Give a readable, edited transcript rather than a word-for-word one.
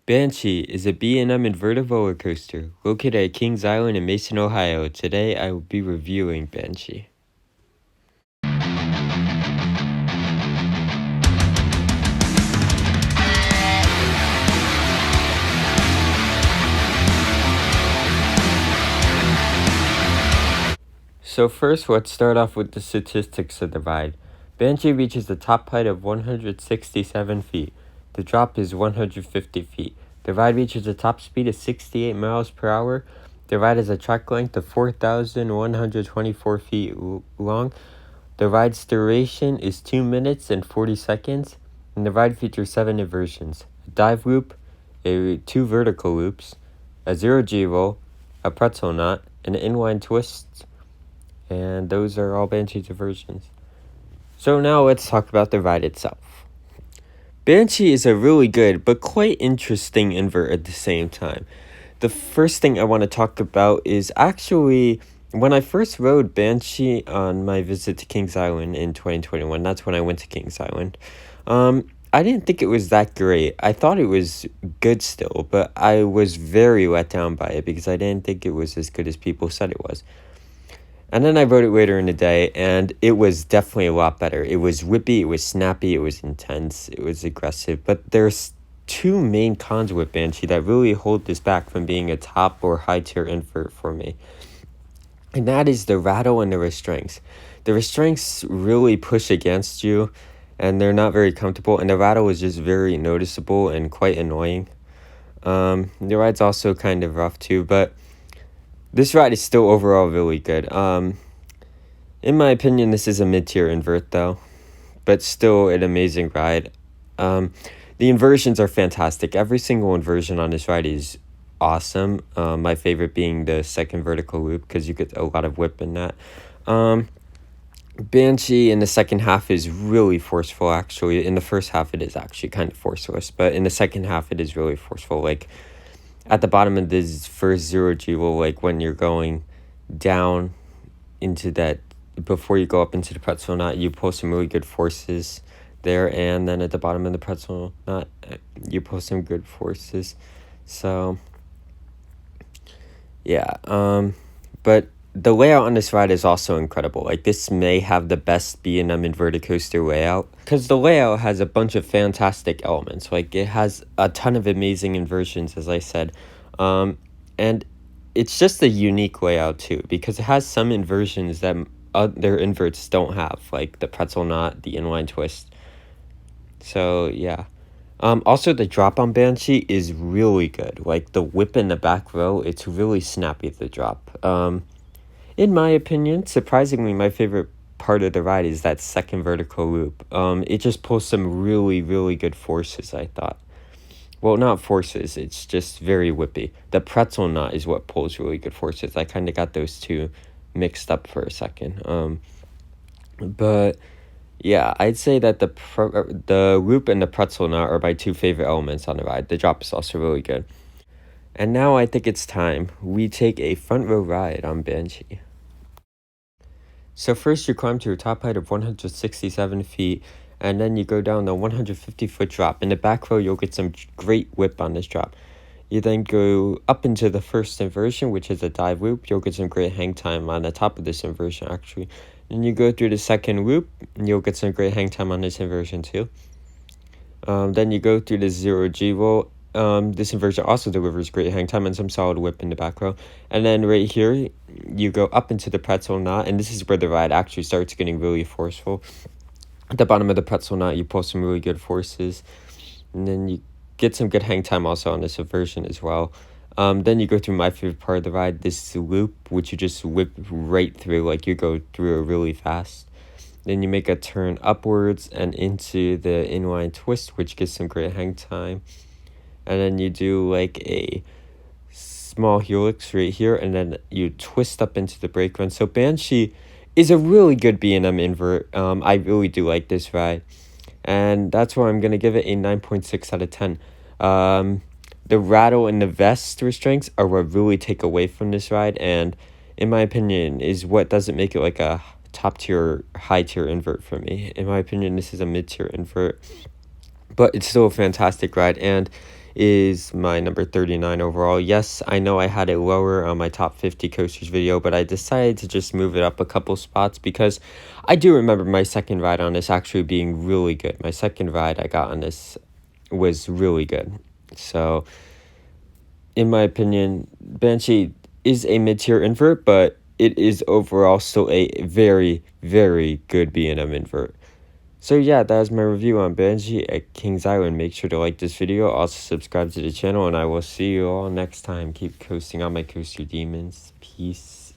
Banshee is a B&M inverted roller coaster located at Kings Island in Mason, Ohio. Today I will be reviewing Banshee. So first, let's start off with the statistics of the ride. Banshee reaches the top height of 167 feet. The drop is 150 feet. The ride reaches a top speed of 68 miles per hour. The ride has a track length of 4,124 feet long. The ride's duration is 2 minutes and 40 seconds. And the ride features 7 inversions: a dive loop, 2 vertical loops, a 0G roll, a pretzel knot, and an inline twist. And those are all Banshee's versions. So now let's talk about the ride itself. Banshee is a really good but quite interesting invert at the same time. The first thing I want to talk about is actually when I first rode Banshee on my visit to Kings Island in 2021. That's when I went to Kings Island. I didn't think it was that great. I thought it was good still, but I was very let down by it because I didn't think it was as good as people said it was. And then I rode it later in the day, and it was definitely a lot better. It was whippy, it was snappy, it was intense, it was aggressive. But there's two main cons with Banshee that really hold this back from being a top or high tier invert for me. And that is the rattle and the restraints. The restraints really push against you, and they're not very comfortable. And the rattle is just very noticeable and quite annoying. The ride's also kind of rough too, but this ride is still overall really good. In my opinion, this is a mid-tier invert though, but still an amazing ride. The inversions are fantastic. Every single inversion on this ride is awesome. My favorite being the second vertical loop because you get a lot of whip in that. Banshee in the second half is really forceful actually. In the first half it is actually kind of forceless, but in the second half it is really forceful. Like at the bottom of this first 0G roll, like when you're going down into that, before you go up into the pretzel knot, you pull some really good forces there, and then at the bottom of the pretzel knot, you pull some good forces. So, yeah, but the layout on this ride is also incredible. Like, this may have the best B&M inverted coaster layout because the layout has a bunch of fantastic elements. Like, it has a ton of amazing inversions, as I said, and it's just a unique layout too because it has some inversions that other inverts don't have, like the pretzel knot, the inline twist. So yeah. Also, the drop on Banshee is really good. Like the whip in the back row, it's really snappy, the drop. In my opinion, surprisingly, my favorite part of the ride is that second vertical loop. It just pulls some really, really good forces, I thought. Well, not forces, it's just very whippy. The pretzel knot is what pulls really good forces. I kind of got those two mixed up for a second. But yeah, I'd say that the loop and the pretzel knot are my two favorite elements on the ride. The drop is also really good. And now I think it's time we take a front row ride on Banshee. So first you climb to a top height of 167 feet, and then you go down the 150-foot drop. In the back row, you'll get some great whip on this drop. You then go up into the first inversion, which is a dive loop. You'll get some great hang time on the top of this inversion, actually. Then you go through the second loop, and you'll get some great hang time on this inversion, too. Then you go through the 0G roll. This inversion also delivers great hang time and some solid whip in the back row. And then right here, you go up into the pretzel knot, and this is where the ride actually starts getting really forceful. At the bottom of the pretzel knot, you pull some really good forces, and then you get some good hang time also on this inversion as well. Then you go through my favorite part of the ride, this loop, which you just whip right through, like you go through it really fast. Then you make a turn upwards and into the inline twist, which gives some great hang time. And then you do like a small helix right here, and then you twist up into the brake run. So Banshee is a really good B&M invert. I really do like this ride, and that's why I'm going to give it a 9.6 out of 10. The rattle and the vest restraints are what really take away from this ride, and in my opinion is what doesn't make it like a top tier, high tier invert for me. In my opinion, this is a mid tier invert, but it's still a fantastic ride. And is my number 39 overall. Yes, I know I had it lower on my top 50 coasters video, but I decided to just move it up a couple spots because I do remember my second ride on this actually being really good. My second ride I got on this was really good. So, in my opinion, Banshee is a mid-tier invert, but it is overall still a very, very good B&M invert. So yeah, that is my review on Banshee at Kings Island. Make sure to like this video, also subscribe to the channel, and I will see you all next time. Keep coasting on my coaster demons. Peace.